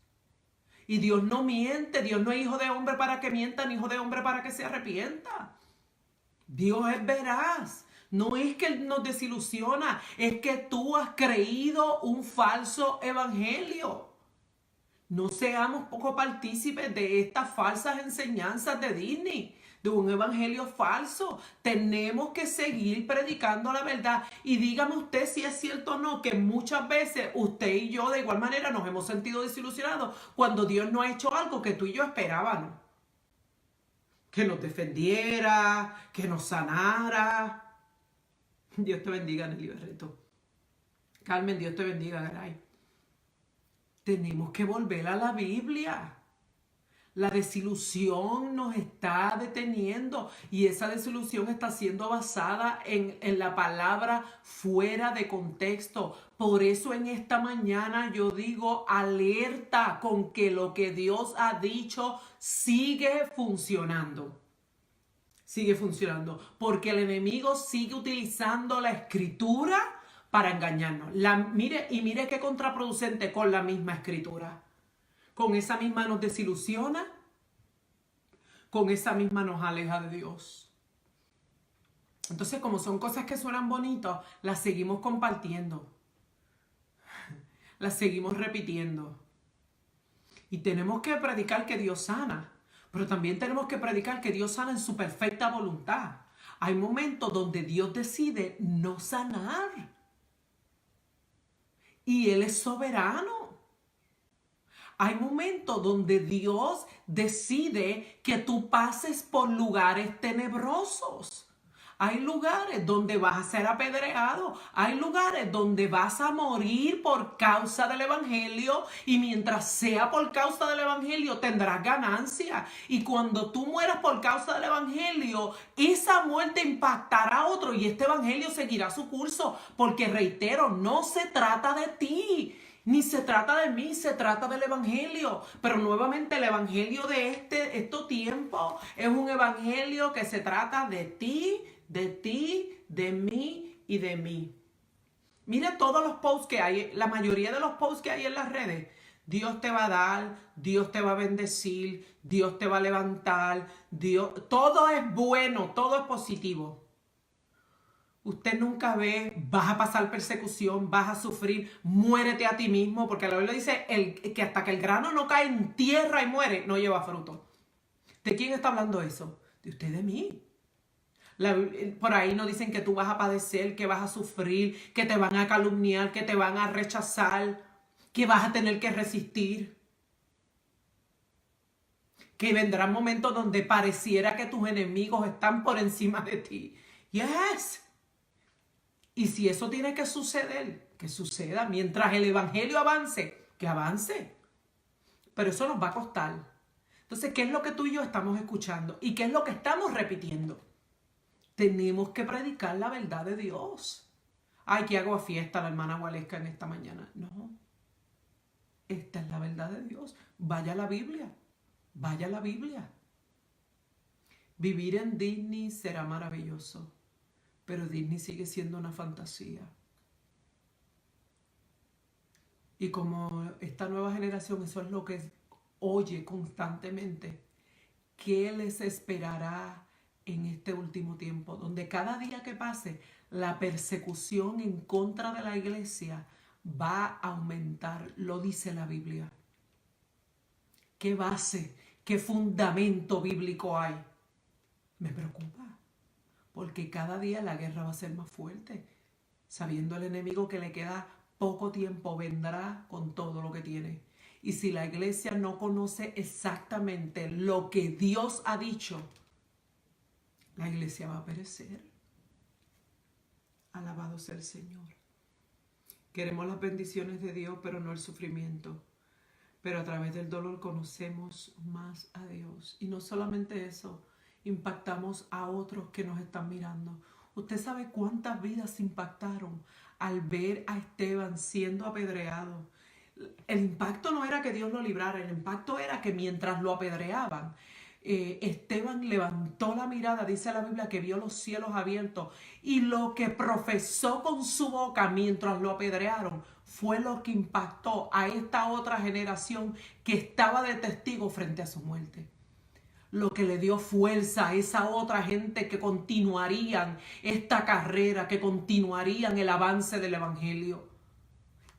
Y Dios no miente, Dios no es hijo de hombre para que mienta, ni hijo de hombre para que se arrepienta. Dios es veraz. No es que Él nos desilusiona, es que tú has creído un falso evangelio. No seamos poco partícipes de estas falsas enseñanzas de Disney, de un evangelio falso. Tenemos que seguir predicando la verdad. Y dígame usted si es cierto o no, que muchas veces usted y yo de igual manera nos hemos sentido desilusionados cuando Dios no ha hecho algo que tú y yo esperábamos. Que nos defendiera, que nos sanara. Dios te bendiga, Nelly Barreto. Carmen, Dios te bendiga, Garay. Tenemos que volver a la Biblia. La desilusión nos está deteniendo y esa desilusión está siendo basada en la palabra fuera de contexto. Por eso en esta mañana yo digo alerta con que lo que Dios ha dicho sigue funcionando. Sigue funcionando porque el enemigo sigue utilizando la escritura para engañarnos. Mire qué contraproducente con la misma escritura. Con esa misma nos desilusiona, con esa misma nos aleja de Dios. Entonces, como son cosas que suenan bonitas, las seguimos compartiendo, las seguimos repitiendo. Y tenemos que predicar que Dios sana, pero también tenemos que predicar que Dios sana en su perfecta voluntad. Hay momentos donde Dios decide no sanar. Y Él es soberano. Hay momentos donde Dios decide que tú pases por lugares tenebrosos. Hay lugares donde vas a ser apedreado. Hay lugares donde vas a morir por causa del evangelio. Y mientras sea por causa del evangelio tendrás ganancia. Y cuando tú mueras por causa del evangelio, esa muerte impactará a otro. Y este evangelio seguirá su curso. Porque reitero, no se trata de ti. Ni se trata de mí, se trata del evangelio. Pero nuevamente el evangelio de estos tiempos es un evangelio que se trata de ti, de mí y de mí. Mira todos los posts que hay, la mayoría de los posts que hay en las redes. Dios te va a dar, Dios te va a bendecir, Dios te va a levantar, todo es bueno, todo es positivo. Usted nunca ve, vas a pasar persecución, vas a sufrir, muérete a ti mismo, porque la Biblia dice que hasta que el grano no cae en tierra y muere, no lleva fruto. ¿De quién está hablando eso? De usted, de mí. Por ahí nos dicen que tú vas a padecer, que vas a sufrir, que te van a calumniar, que te van a rechazar, que vas a tener que resistir. Que vendrán momentos donde pareciera que tus enemigos están por encima de ti. Yes. Y si eso tiene que suceder, que suceda. Mientras el evangelio avance, que avance. Pero eso nos va a costar. Entonces, ¿qué es lo que tú y yo estamos escuchando? ¿Y qué es lo que estamos repitiendo? Tenemos que predicar la verdad de Dios. Ay, que hago fiesta la hermana Gualesca en esta mañana. No. Esta es la verdad de Dios. Vaya a la Biblia. Vaya a la Biblia. Vivir en Disney será maravilloso. Pero Disney sigue siendo una fantasía. Y como esta nueva generación, eso es lo que oye constantemente. ¿Qué les esperará en este último tiempo? Donde cada día que pase, la persecución en contra de la iglesia va a aumentar. Lo dice la Biblia. ¿Qué base, qué fundamento bíblico hay? Me preocupa. Porque cada día la guerra va a ser más fuerte. Sabiendo el enemigo que le queda poco tiempo, vendrá con todo lo que tiene. Y si la iglesia no conoce exactamente lo que Dios ha dicho, la iglesia va a perecer. Alabado sea el Señor. Queremos las bendiciones de Dios, pero no el sufrimiento. Pero a través del dolor conocemos más a Dios. Y no solamente eso, impactamos a otros que nos están mirando. ¿Usted sabe cuántas vidas se impactaron al ver a Esteban siendo apedreado? El impacto no era que Dios lo librara, el impacto era que mientras lo apedreaban, Esteban levantó la mirada, dice la Biblia, que vio los cielos abiertos, y lo que profesó con su boca mientras lo apedrearon fue lo que impactó a esta otra generación que estaba de testigo frente a su muerte. Lo que le dio fuerza a esa otra gente que continuarían esta carrera, que continuarían el avance del evangelio.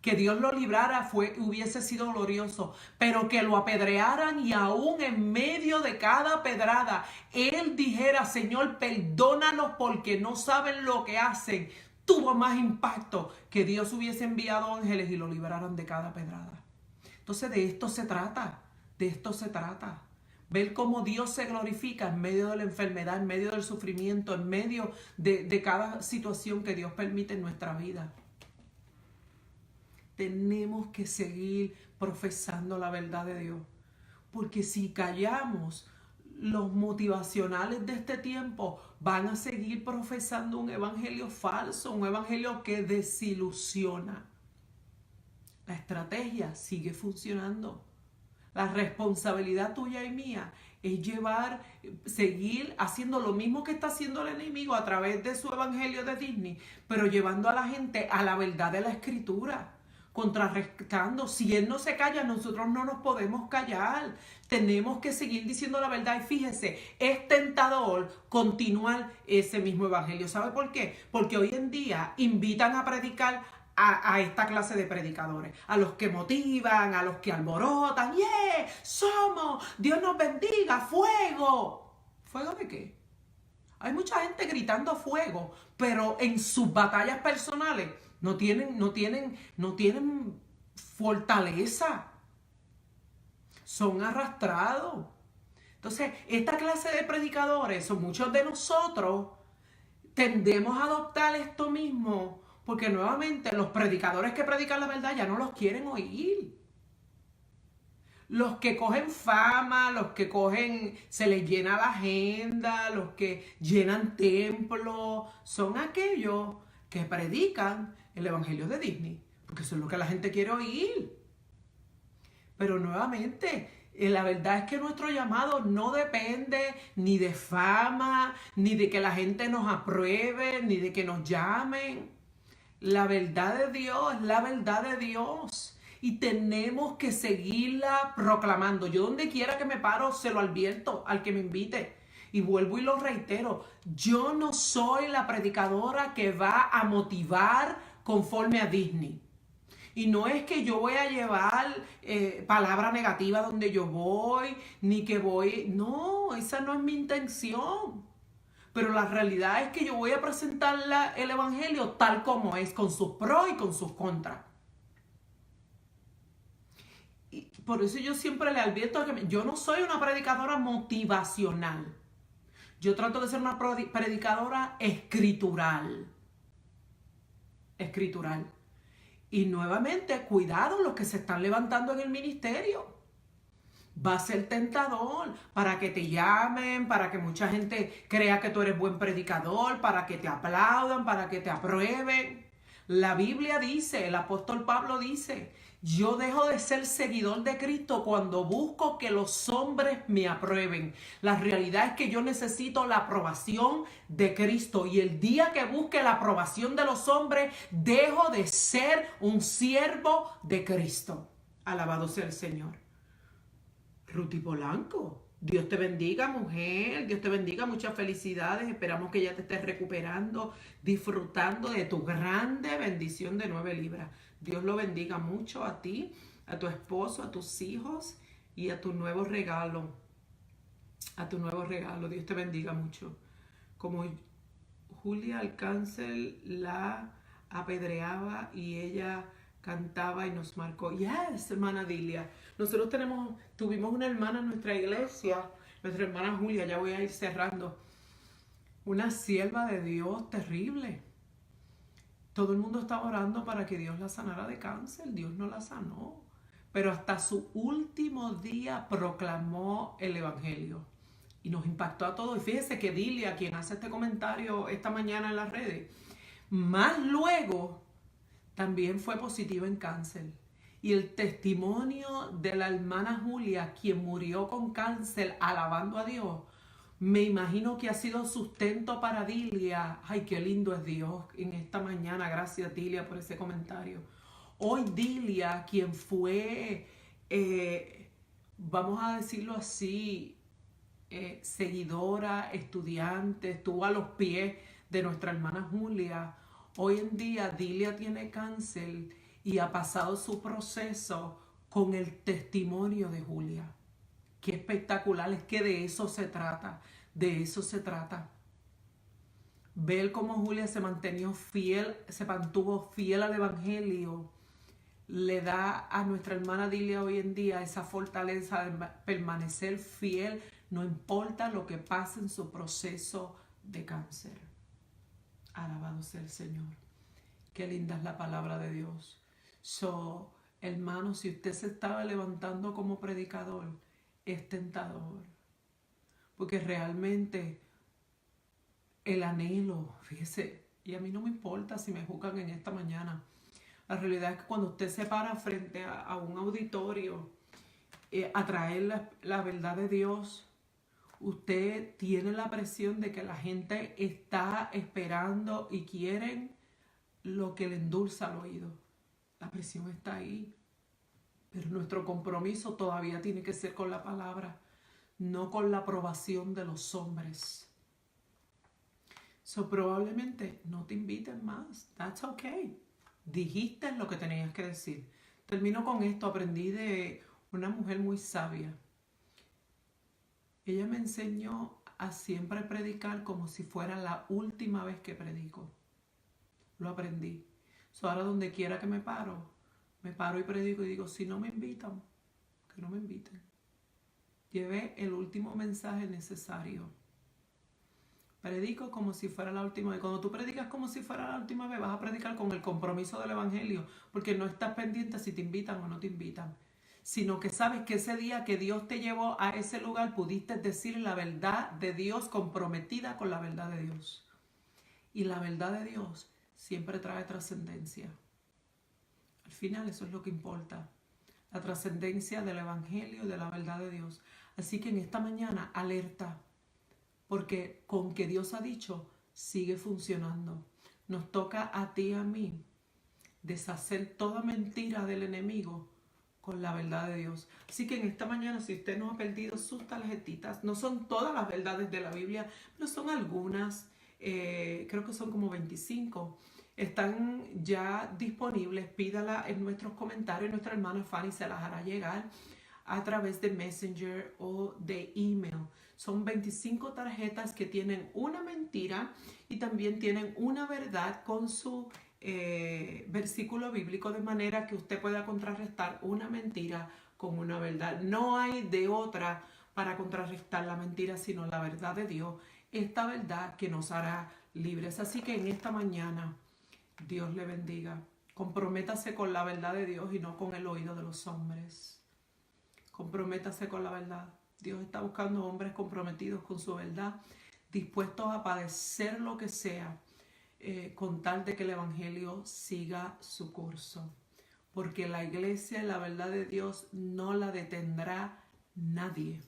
Que Dios lo librara hubiese sido glorioso, pero que lo apedrearan y aún en medio de cada pedrada, Él dijera, Señor, perdónalos porque no saben lo que hacen, tuvo más impacto que Dios hubiese enviado ángeles y lo libraran de cada pedrada. Entonces de esto se trata, de esto se trata. Ver cómo Dios se glorifica en medio de la enfermedad, en medio del sufrimiento, en medio de cada situación que Dios permite en nuestra vida. Tenemos que seguir profesando la verdad de Dios. Porque si callamos, los motivacionales de este tiempo van a seguir profesando un evangelio falso, un evangelio que desilusiona. La estrategia sigue funcionando. La responsabilidad tuya y mía es seguir haciendo lo mismo que está haciendo el enemigo a través de su evangelio de Disney, pero llevando a la gente a la verdad de la Escritura. Contrarrestando, si Él no se calla, nosotros no nos podemos callar. Tenemos que seguir diciendo la verdad. Y fíjese, es tentador continuar ese mismo evangelio. ¿Sabe por qué? Porque hoy en día invitan a predicar a esta clase de predicadores, a los que motivan, a los que alborotan. ¡Yeah! ¡Somos! ¡Dios nos bendiga! ¡Fuego! ¿Fuego de qué? Hay mucha gente gritando fuego, pero en sus batallas personales no tienen fortaleza. Son arrastrados. Entonces, esta clase de predicadores, o muchos de nosotros, tendemos a adoptar esto mismo, porque nuevamente los predicadores que predican la verdad ya no los quieren oír. Los que cogen fama, los que se les llena la agenda, los que llenan templos, son aquellos que predican el evangelio de Disney, porque eso es lo que la gente quiere oír. Pero nuevamente, la verdad es que nuestro llamado no depende ni de fama, ni de que la gente nos apruebe, ni de que nos llamen. La verdad de Dios es la verdad de Dios. Y tenemos que seguirla proclamando. Yo donde quiera que me paro se lo advierto al que me invite. Y vuelvo y lo reitero, yo no soy la predicadora que va a motivar conforme a Disney. Y no es que yo voy a llevar palabra negativa donde yo voy, ni que voy... No, esa no es mi intención. Pero la realidad es que yo voy a presentar el Evangelio tal como es, con sus pros y con sus contras. Y por eso yo siempre le advierto que yo no soy una predicadora motivacional. Yo trato de ser una predicadora escritural. Escritural. Y nuevamente, cuidado los que se están levantando en el ministerio. Va a ser tentador para que te llamen, para que mucha gente crea que tú eres buen predicador, para que te aplaudan, para que te aprueben. La Biblia dice, el apóstol Pablo dice, yo dejo de ser seguidor de Cristo cuando busco que los hombres me aprueben. La realidad es que yo necesito la aprobación de Cristo y el día que busque la aprobación de los hombres, dejo de ser un siervo de Cristo. Alabado sea el Señor. Ruti Polanco, Dios te bendiga, mujer, Dios te bendiga, muchas felicidades, esperamos que ya te estés recuperando, disfrutando de tu grande bendición de 9 libras. Dios lo bendiga mucho a ti, a tu esposo, a tus hijos y a tu nuevo regalo. Dios te bendiga mucho. Como Julia Alcáncel la apedreaba y ella cantaba y nos marcó. Yes, hermana Dilia. Nosotros tuvimos una hermana en nuestra iglesia, nuestra hermana Julia, ya voy a ir cerrando. Una sierva de Dios terrible. Todo el mundo estaba orando para que Dios la sanara de cáncer. Dios no la sanó. Pero hasta su último día proclamó el evangelio. Y nos impactó a todos. Y fíjese que Dilia, quien hace este comentario esta mañana en las redes, más luego también fue positiva en cáncer. Y el testimonio de la hermana Julia, quien murió con cáncer alabando a Dios, me imagino que ha sido sustento para Dilia. Ay, qué lindo es Dios en esta mañana. Gracias, Dilia, por ese comentario. Hoy Dilia, quien fue, vamos a decirlo así, seguidora, estudiante, estuvo a los pies de nuestra hermana Julia. Hoy en día Dilia tiene cáncer y ha pasado su proceso con el testimonio de Julia. Qué espectacular, es que de eso se trata, de eso se trata. Ver cómo Julia se mantuvo fiel al evangelio, le da a nuestra hermana Dilia hoy en día esa fortaleza de permanecer fiel, no importa lo que pase en su proceso de cáncer. Alabado sea el Señor. Qué linda es la palabra de Dios. Hermano, si usted se estaba levantando como predicador, es tentador. Porque realmente el anhelo, fíjese, y a mí no me importa si me juzgan en esta mañana. La realidad es que cuando usted se para frente a un auditorio a traer la verdad de Dios, usted tiene la presión de que la gente está esperando y quieren lo que le endulza al oído. La presión está ahí. Pero nuestro compromiso todavía tiene que ser con la palabra, no con la aprobación de los hombres. Probablemente no te inviten más. That's okay. Dijiste lo que tenías que decir. Termino con esto. Aprendí de una mujer muy sabia. Ella me enseñó a siempre predicar como si fuera la última vez que predico. Lo aprendí. Ahora donde quiera que me paro y predico y digo, si no me invitan, que no me inviten. Llevé el último mensaje necesario. Predico como si fuera la última vez. Cuando tú predicas como si fuera la última vez, vas a predicar con el compromiso del evangelio, porque no estás pendiente si te invitan o no te invitan, sino que sabes que ese día que Dios te llevó a ese lugar, pudiste decir la verdad de Dios comprometida con la verdad de Dios. Y la verdad de Dios siempre trae trascendencia. Al final eso es lo que importa, la trascendencia del evangelio y de la verdad de Dios. Así que en esta mañana, alerta, porque con que Dios ha dicho, sigue funcionando. Nos toca a ti y a mí deshacer toda mentira del enemigo con la verdad de Dios. Así que en esta mañana, si usted no ha perdido sus tarjetitas, no son todas las verdades de la Biblia, pero son algunas, creo que son como 25. Están ya disponibles, pídala en nuestros comentarios, nuestra hermana Fanny se las hará llegar a través de Messenger o de email. Son 25 tarjetas que tienen una mentira y también tienen una verdad con su versículo bíblico, de manera que usted pueda contrarrestar una mentira con una verdad. No hay de otra para contrarrestar la mentira, sino la verdad de Dios, esta verdad que nos hará libres. Así que en esta mañana, Dios le bendiga. Comprométase con la verdad de Dios y no con el oído de los hombres. Comprométase con la verdad. Dios está buscando hombres comprometidos con su verdad, dispuestos a padecer lo que sea, con tal de que el Evangelio siga su curso. Porque la iglesia y la verdad de Dios no la detendrá nadie,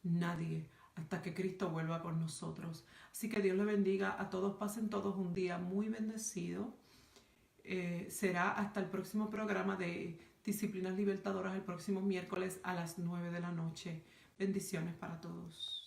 nadie, hasta que Cristo vuelva por nosotros. Así que Dios le bendiga a todos, pasen todos un día muy bendecido. Será hasta el próximo programa de Disciplinas Libertadoras el próximo miércoles a las 9 de la noche. Bendiciones para todos.